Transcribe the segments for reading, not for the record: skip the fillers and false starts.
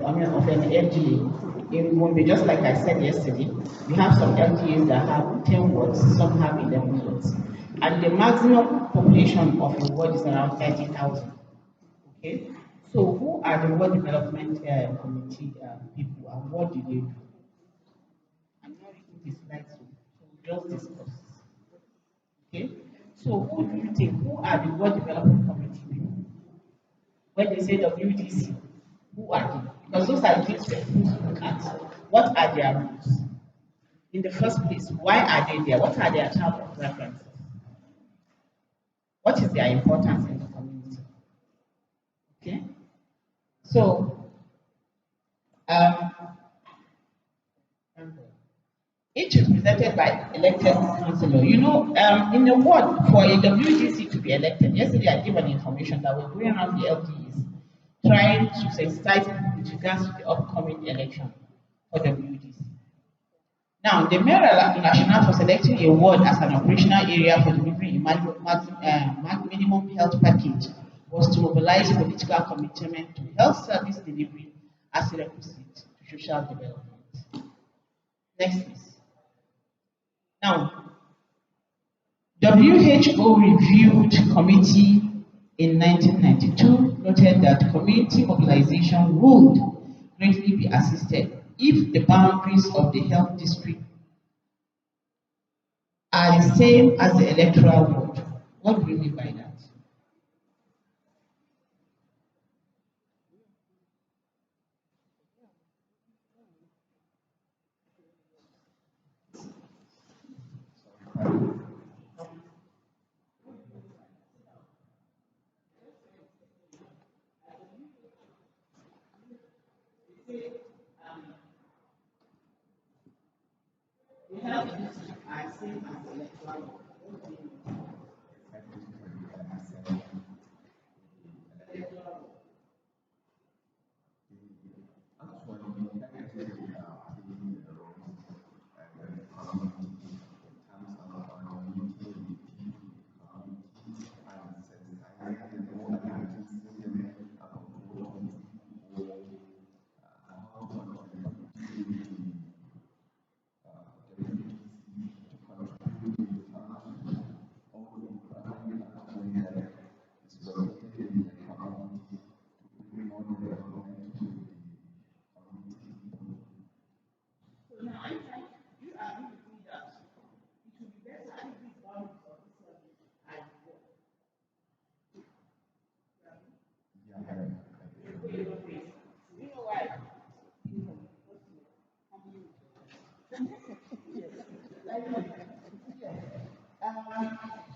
of an LGA. In Gombe, just like I said yesterday, we have some LGAs that have 10 wards, some have 11 wards. And the maximum population of a ward is around 30,000. Okay? So who are the ward development committee people and what do they do? I'm not reading this slide, so we'll just discuss. Okay? So who do you think, who are the ward development committee people? When they say WDC, who are they? Because those are the things we're supposed to look at. What are their rules? In the first place, why are they there? What are their terms of reference? What is their importance in the community? Okay? So, each is presented by elected councillor. You know, in the ward, for a WDC to be elected, yesterday I gave an information that we're going around the LDs trying to sensitize people with regards to the upcoming election for WDC. Now, the mayor rationale for selecting a ward as an operational area for delivering a minimum health package was to mobilize political commitment to health service delivery as a requisite to social development. Next, please. Now, WHO reviewed committee in 1992 noted that community mobilization would greatly be assisted if the boundaries of the health district are the same as the electoral ward. What do we mean by that? The health district are same as the electoral ward.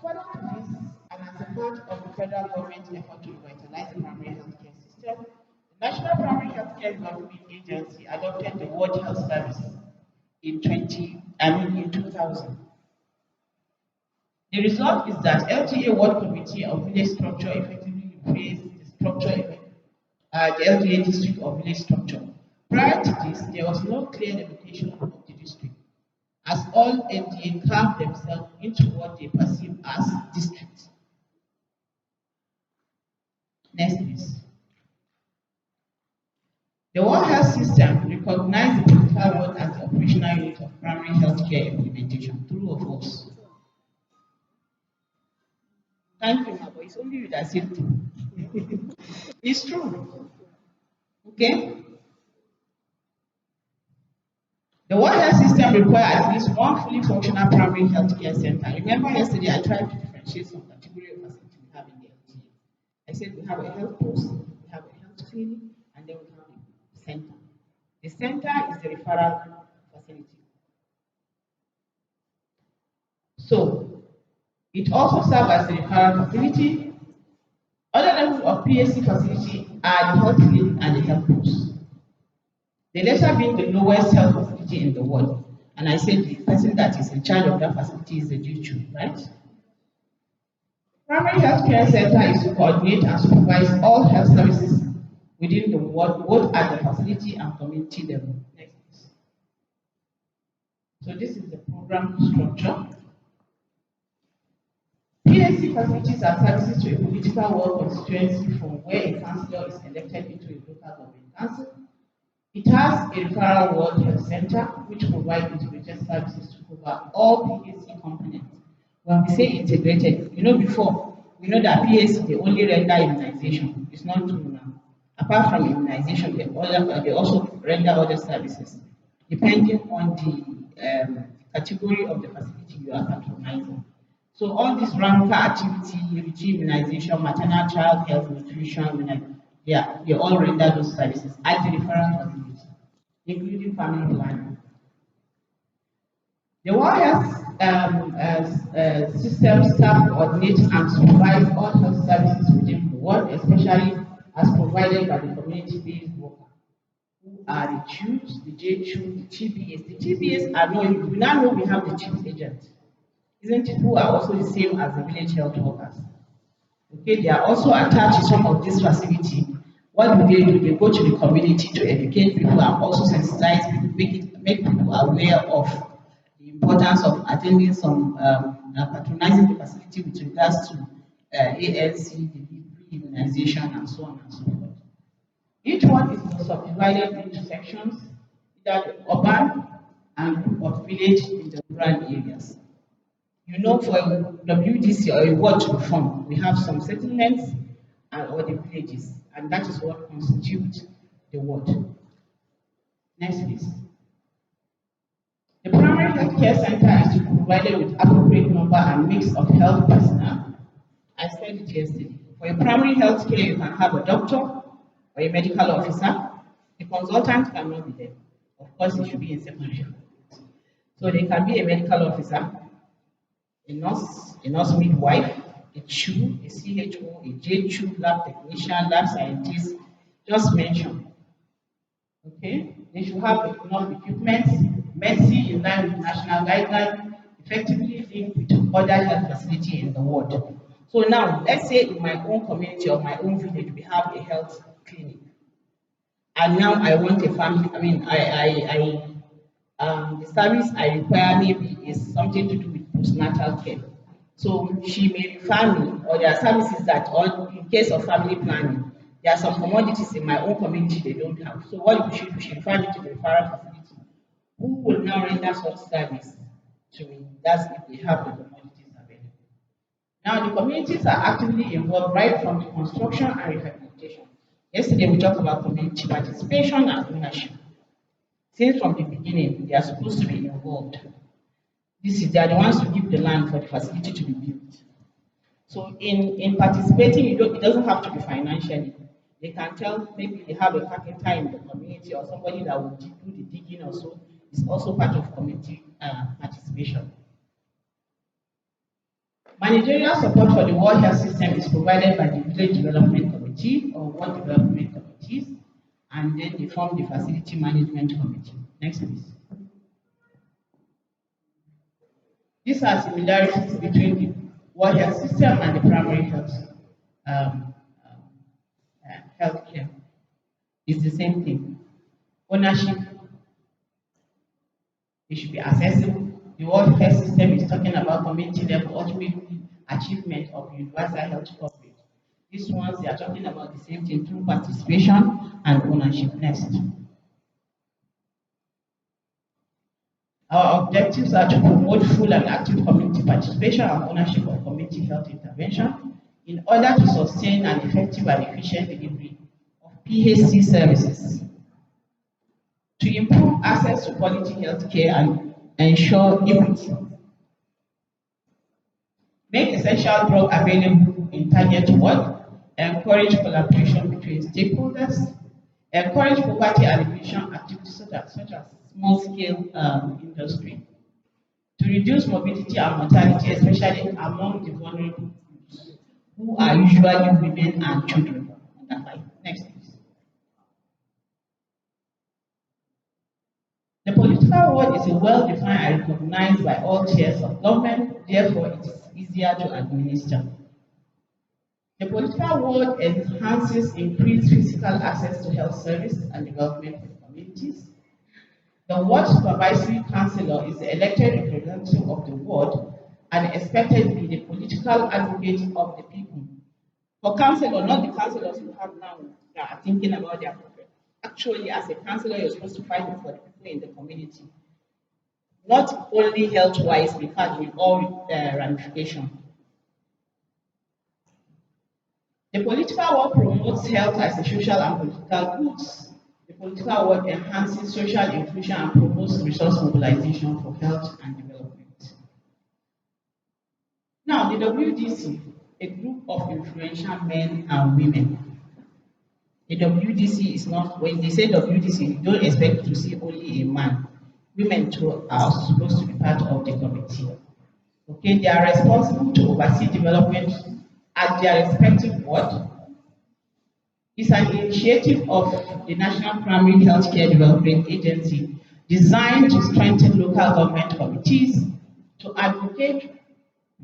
Further to this, and as a part of the federal government's effort to revitalize the primary healthcare system, the National Primary Healthcare Development Agency adopted the World Health Service in 2000. The result is that LGA Ward Committee of Village Structure effectively replaced the structure the LGA District of Village Structure. Prior to this, there was no clear limitation of the district, as all LGA carved themselves into what they perceive as districts. Next, please. The World Health System recognized the political ward as the operational unit of primary healthcare implementation. True or false? Thank you, but it's only you that said true. It's true. Okay? The World Health System requires at least one fully functional primary health care center. Remember yesterday I tried to differentiate some category of facilities we have in the LGA. I said we have a health post, we have a health clinic, and then we have a center. The center is the referral facility. So it also serves as the referral facility. Other levels of PHC facility are the health clinic and the health post. The latter being the lowest health facility in the world. And I said the person that is in charge of that facility is the DHU, right? Primary health care center is to coordinate and supervise all health services within the ward, both at the facility and community level. Next, please. So this is the program structure. PHC facilities are services to a political ward constituency from where a councillor is elected into a local government council It has a referral ward health center which provides integrated services to cover all PAC components. When we say integrated, before, we know that PAC, they only render immunization. It's not true now. Apart from immunization, they also render other services, depending on the category of the facility you are patronizing. So all this ranker activity, routine immunization, maternal child health, nutrition, they all render those services at the referral facility, including family planning. The WHS system staff coordinate and supervise all health services within the world, especially as provided by the community-based worker, who are the CHUs, the JCHU, the TBAs. The TBAs are known, we now know we have the chief agent, isn't it, who are also the same as the village health workers. Okay, they are also attached to some of these facilities. What do? They go to the community to educate people and also sensitize people, make people aware of the importance of attending some patronizing the facility with regards to ANC, delivery, immunization, and so on and so forth. Each one is subdivided into sections, either the urban and group of village in the rural areas. For WDC or a ward to form, we have some settlements or the villages, and that is what constitutes the ward. Next, please. The primary health care center is to be provided with appropriate number and mix of health personnel. I said it yesterday. For a primary health care, you can have a doctor or a medical officer. The consultant cannot be there. Of course, it should be in secondary. So they can be a medical officer, a nurse midwife, a CHU, a CHO, a JCHU, lab technician, lab scientist, just mention. Okay? They should have enough equipment, medicine in line with national guidelines, effectively linked with other health facilities in the world. So now, let's say in my own community or my own village, we have a health clinic. And now I want a family, the service I require maybe is something to do with postnatal care. So she may refer me, or there are services that, in case of family planning, there are some commodities in my own community they don't have. So what she do? She refer me to the referral facility, who will now render such service to me. That's if they have the commodities available. Now the communities are actively involved right from the construction and rehabilitation. Yesterday we talked about community participation and ownership. Since from the beginning, they are supposed to be involved. They are the ones to give the land for the facility to be built. So in participating, it doesn't have to be financially. They can tell, maybe they have a carpenter in the community or somebody that will do the digging or so. It's also part of community participation. Managerial support for the World Health System is provided by the Village Development Committee or World Development Committees, and then they form the Facility Management Committee. Next, please. These are similarities between the World Health System and the primary health healthcare. It's the same thing. Ownership, it should be accessible. The World Health System is talking about community level ultimately achievement of universal health coverage. These ones, they are talking about the same thing through participation and ownership. Next. Our objectives are to promote full and active community participation and ownership of community health intervention in order to sustain an effective and efficient delivery of PHC services, to improve access to quality health care and ensure equity, make essential drug available in target ward, encourage collaboration between stakeholders, encourage poverty alleviation activities such as small-scale industry, to reduce morbidity and mortality, especially among the vulnerable groups, who are usually women and children. Next, please. The political ward is a well-defined and recognized by all tiers of government, therefore it is easier to administer. The political ward enhances increased physical access to health service and development for the communities. The ward supervisory councillor is the elected representative of the ward and expected to be the political advocate of the people. For councillor, not the councillors you have now that are thinking about their profit. Actually, as a councillor, you're supposed to fight for the people in the community, not only health-wise, in fact, with all ramifications. The political work promotes health as a social and political goods. The political work enhances social inclusion and promotes resource mobilization for health and development. Now, the WDC, a group of influential men and women. The WDC is not, when they say WDC, you don't expect to see only a man. Women too are supposed to be part of the committee. Okay, they are responsible to oversee development at their respective ward. It's an initiative of the National Primary Healthcare Development Agency designed to strengthen local government committees, to advocate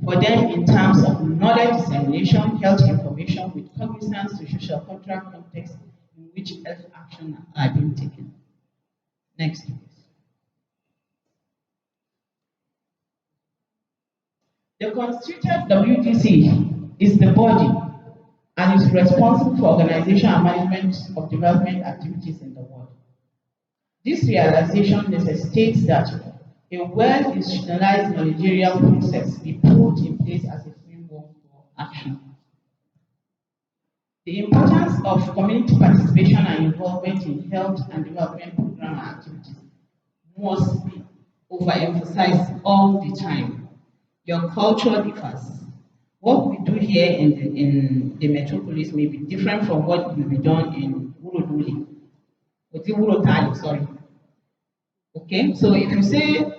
for them in terms of knowledge dissemination, health information with cognizance to social contract context in which health actions are being taken. Next, please. The constituted WDC is the body and is responsible for organization and management of development activities in the world. This realization necessitates that a well-institutionalized managerial process be put in place as a framework for action. The importance of community participation and involvement in health and development program activities must be overemphasized all the time. Your culture differs. What we do here in the metropolis may be different from what will be done in Urotali, sorry. Okay, so if you say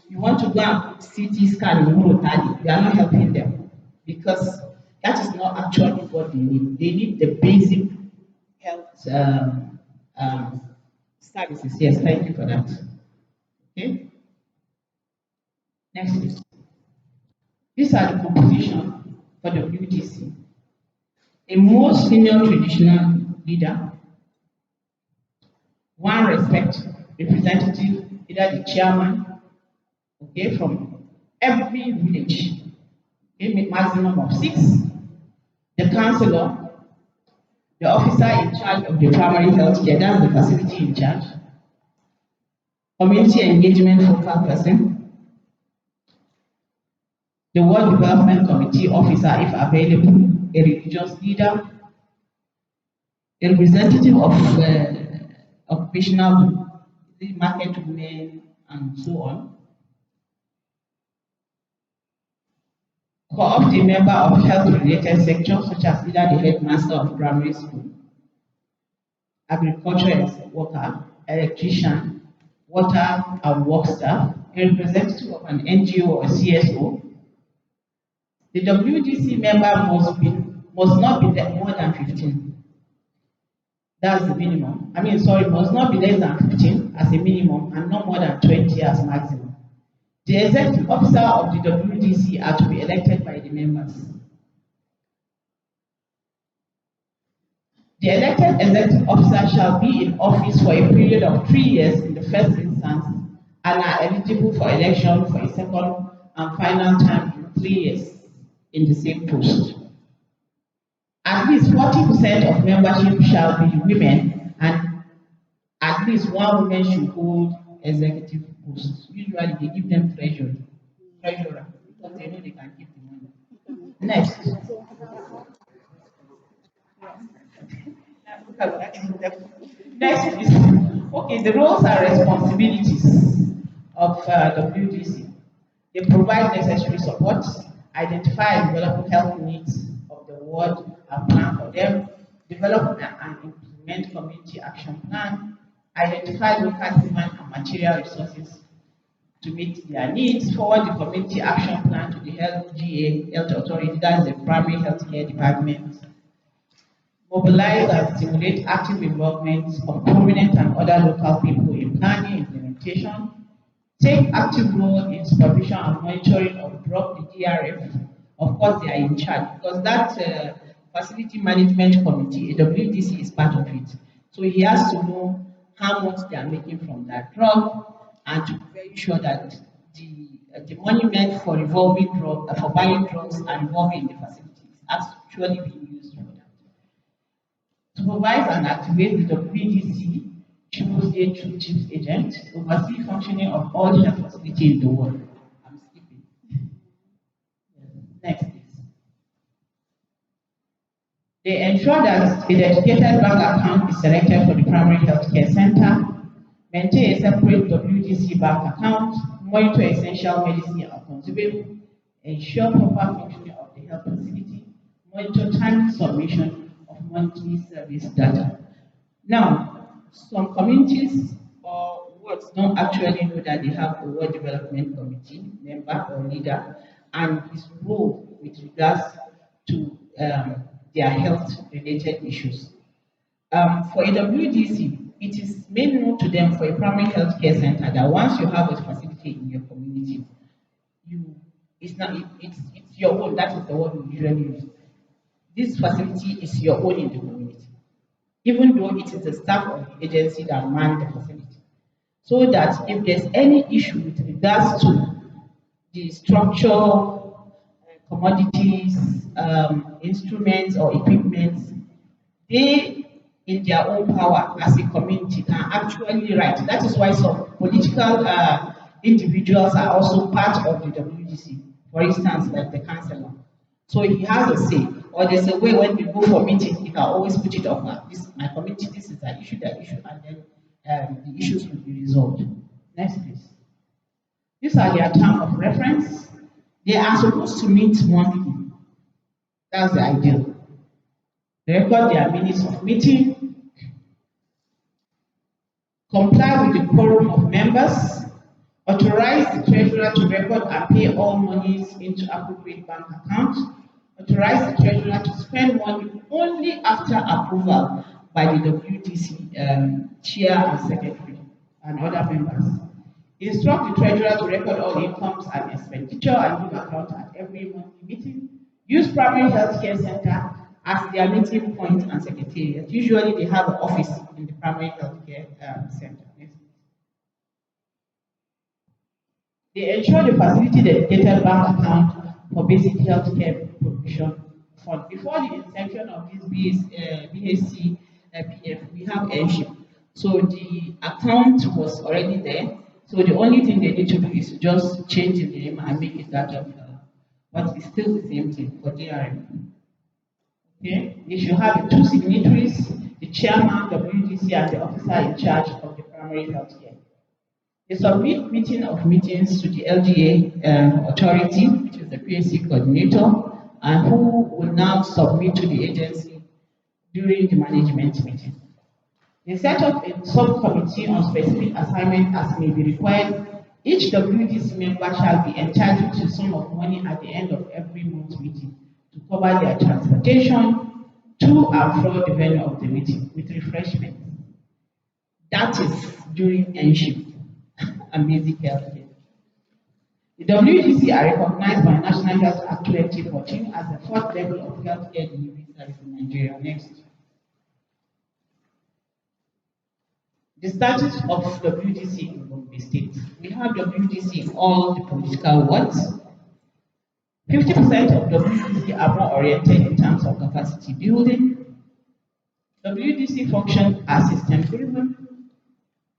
you want to go and put CT scan in Urotali, you are not helping them because that is not actually what they need. They need the basic health services. Yes, thank you for that. Okay. Next, please. These are the composition for the WDC. A most senior traditional leader, one respect representative, either the chairman, okay, from every village, okay, maximum of 6, the councillor, the officer in charge of the primary health care, that's the facility in charge, community engagement focal person, the World Development Committee officer, if available, a religious leader, a representative of occupational market women, and so on. Co-opt a member of health-related sectors, such as either the headmaster of primary school, agriculture worker, electrician, water and work staff, a representative of an NGO or CSO. The WDC member must not be more than 15. That's the minimum. Must not be less than 15 as a minimum and not more than 20 as maximum. The executive officer of the WDC are to be elected by the members. The elected executive officer shall be in office for a period of 3 years in the first instance and are eligible for election for a second and final term in 3 years in the same post. At least 40% of membership shall be women, and at least one woman should hold executive posts. Usually they give them treasurer, because they know they can keep the money. Next. Next, please. Okay, the roles and responsibilities of WDC. They provide necessary support, identify and develop health needs of the ward and plan for them, develop and implement community action plan, identify local human and material resources to meet their needs, forward the community action plan to the health authority, that's the primary health care department, mobilize and stimulate active involvement of prominent and other local people in planning, implementation, take active role in supervision and monitoring of the DRF. Of course, they are in charge because that facility management committee, WDC, is part of it. So he has to know how much they are making from that drug and to be very sure that the money meant for revolving drug, for buying drugs and revolving in the facility is actually being used for that. supervise and activate the WDC Triple A True Chiefs Agent, oversee functioning of all health facilities in the world. I'm skipping. Next, please. They ensure that a dedicated bank account is selected for the primary healthcare center, maintain a separate WDC bank account, monitor essential medicine and consumables, ensure proper functioning of the health facility, monitor timely submission of monthly service data. Now, some communities or wards don't actually know that they have a ward development committee member or leader and his role with regards to their health-related issues. For a WDC, it is made known to them for a primary health care center that once you have a facility in your community, it's your own. That is the word we usually use. This facility is your own in the community, even though it is the staff of the agency that man the facility. So that if there's any issue with regards to the structure, commodities, instruments or equipment, they, in their own power as a community, can actually write. That is why some political individuals are also part of the WDC, for instance, like the councillor. So he has a say, or there's a way when we go for meetings, he can always put it up. This is my community, this is that issue, and then the issues will be resolved. Next, please. These are their terms of reference. They are supposed to meet monthly. That's the ideal. They record their minutes of meeting, comply with the quorum of members, authorize the treasurer to record and pay all monies into appropriate bank accounts, authorize the treasurer to spend money only after approval by the WDC chair and secretary and other members. Instruct the treasurer to record all incomes and expenditure and give account at every monthly meeting. Use primary health care center as their meeting point and secretariat. Usually they have an office in the primary health care center. They ensure the facility dedicated bank account for basic health care provision fund. Before the inception of this BHC PF, we have airship. So the account was already there. So the only thing they need to do is just change the name and make it that of, but it's still the same thing for DRM. Okay, they should have two signatories, the chairman, WDC, and the officer in charge of the primary health care. They submit meetings to the LGA authority, which is the PSC coordinator, and who will now submit to the agency during the management meeting. They set up a subcommittee on specific assignment as may be required. Each WDC member shall be entitled to a sum of money at the end of every month's meeting to cover their transportation to and from the venue of the meeting with refreshment. That is during airship and basic health care. The WDC are recognized by National Health Act 2014 as the fourth level of healthcare delivery service in Nigeria. Next. The status of WDC in Gombe State. We have WDC in all the political wards. 50% of WDC are more oriented in terms of capacity building. WDC function as system-driven.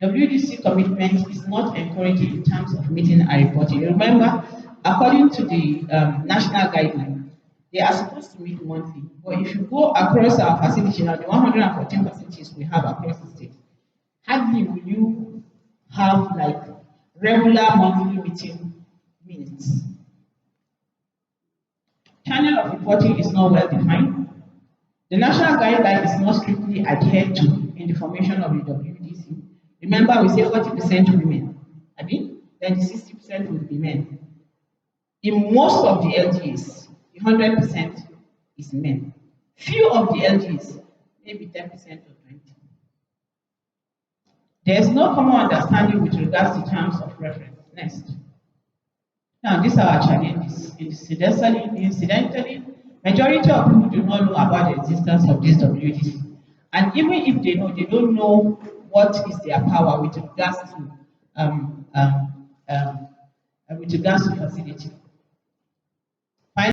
WDC commitment is not encouraging in terms of meeting and reporting. Remember, according to the national guideline, they are supposed to meet monthly. But if you go across our facility now, the 114 facilities we have across the state, hardly will you have like regular monthly meeting minutes. Channel of reporting is not well defined. The national guideline is not strictly adhered to in the formation of the WDC. Remember, we say 40% women. I mean, then the 60% will be men. In most of the LGs, the 100% is men. Few of the LGs, maybe 10% or 20%. There is no common understanding with regards to terms of reference. Next. Now, these are our challenges. Incidentally, majority of people do not know about the existence of this WDC. And even if they know, they don't know what is their power with regards to facility.